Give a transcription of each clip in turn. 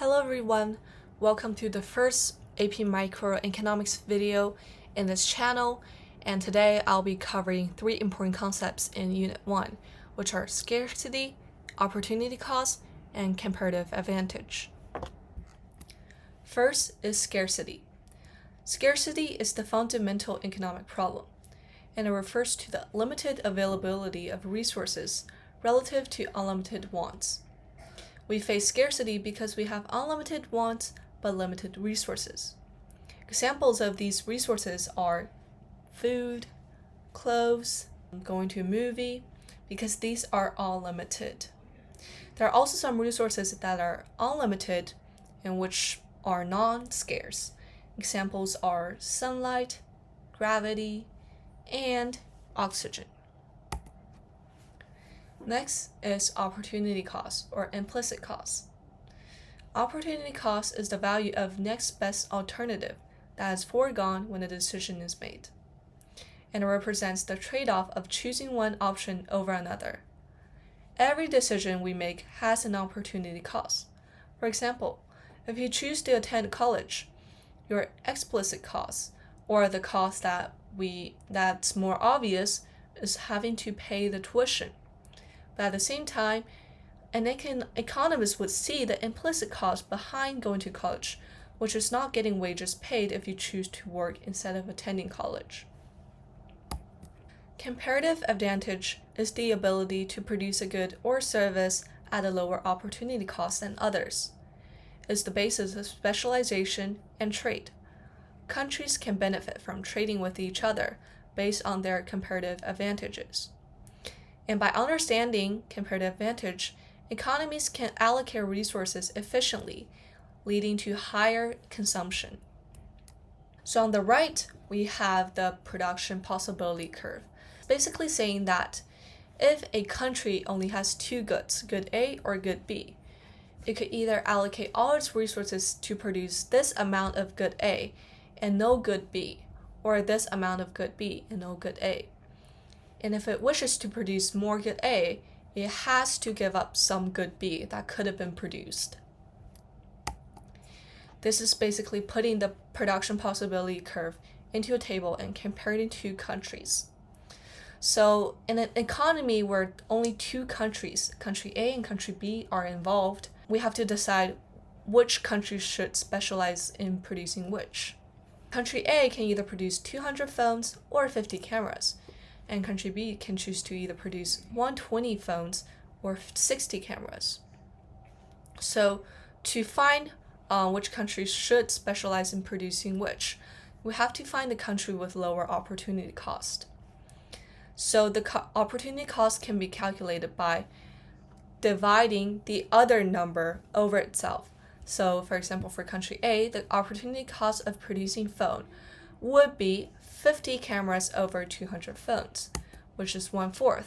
Hello everyone, welcome to the first AP Microeconomics video in this channel, and today I'll be covering three important concepts in Unit 1, which are scarcity, opportunity cost, and comparative advantage. First is scarcity. Scarcity is the fundamental economic problem, and it refers to the limited availability of resources relative to unlimited wants. We face scarcity because we have unlimited wants but limited resources. Examples of these resources are food, clothes, going to a movie, because these are all limited. There are also some resources that are unlimited and which are non-scarce. Examples are sunlight, gravity, and oxygen. Next is opportunity cost, or implicit cost. Opportunity cost is the value of next best alternative that is foregone when a decision is made, and it represents the trade-off of choosing one option over another. Every decision we make has an opportunity cost. For example, if you choose to attend college, your explicit cost, or the cost that's more obvious, is having to pay the tuition. But at the same time, an economist would see the implicit cost behind going to college, which is not getting wages paid if you choose to work instead of attending college. Comparative advantage is the ability to produce a good or service at a lower opportunity cost than others. It's the basis of specialization and trade. Countries can benefit from trading with each other based on their comparative advantages. And by understanding comparative advantage, economies can allocate resources efficiently, leading to higher consumption. So on the right, we have the production possibility curve, basically saying that if a country only has two goods, good A or good B, it could either allocate all its resources to produce this amount of good A and no good B, or this amount of good B and no good A. And if it wishes to produce more good A, it has to give up some good B that could have been produced. This is basically putting the production possibility curve into a table and comparing two countries. So in an economy where only two countries, country A and country B, are involved, we have to decide which country should specialize in producing which. Country A can either produce 200 phones or 50 cameras, and country B can choose to either produce 120 phones or 60 cameras. So to find which country should specialize in producing which, we have to find the country with lower opportunity cost. So the opportunity cost can be calculated by dividing the other number over itself. So for example, for country A, the opportunity cost of producing phone would be 50 cameras over 200 phones, which is 1/4.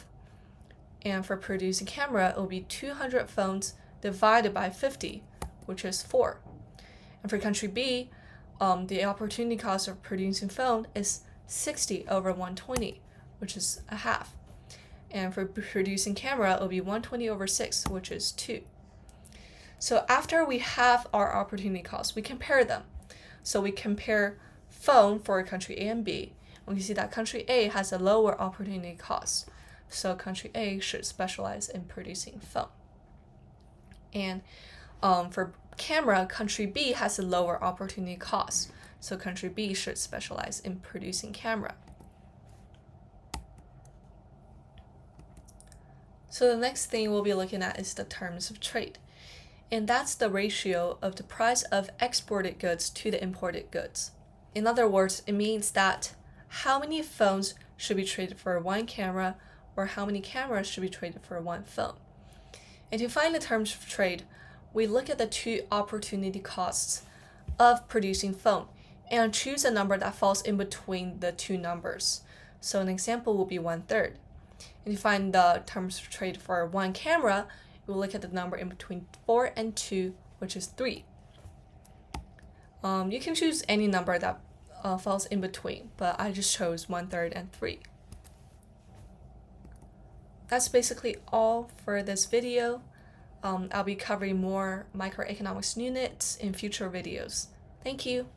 And for producing camera, it will be 200 phones divided by 50, which is 4. And for country B, the opportunity cost of producing phone is 60 over 120, which is 1/2. And for producing camera, it will be 120 over 6, which is 2. So after we have our opportunity costs, we compare them. So we compare phone for country A and B. We can see that country A has a lower opportunity cost, so country A should specialize in producing phone. And for camera, country B has a lower opportunity cost, so country B should specialize in producing camera. So the next thing we'll be looking at is the terms of trade. And that's the ratio of the price of exported goods to the imported goods. In other words, it means that how many phones should be traded for one camera, or how many cameras should be traded for one phone. And to find the terms of trade, we look at the two opportunity costs of producing phone and choose a number that falls in between the two numbers. So an example will be 1/3. And to find the terms of trade for one camera, we'll look at the number in between 4 and 2, which is 3. You can choose any number that falls in between, but I just chose 1/3 and 3. That's basically all for this video. I'll be covering more microeconomics units in future videos. Thank you.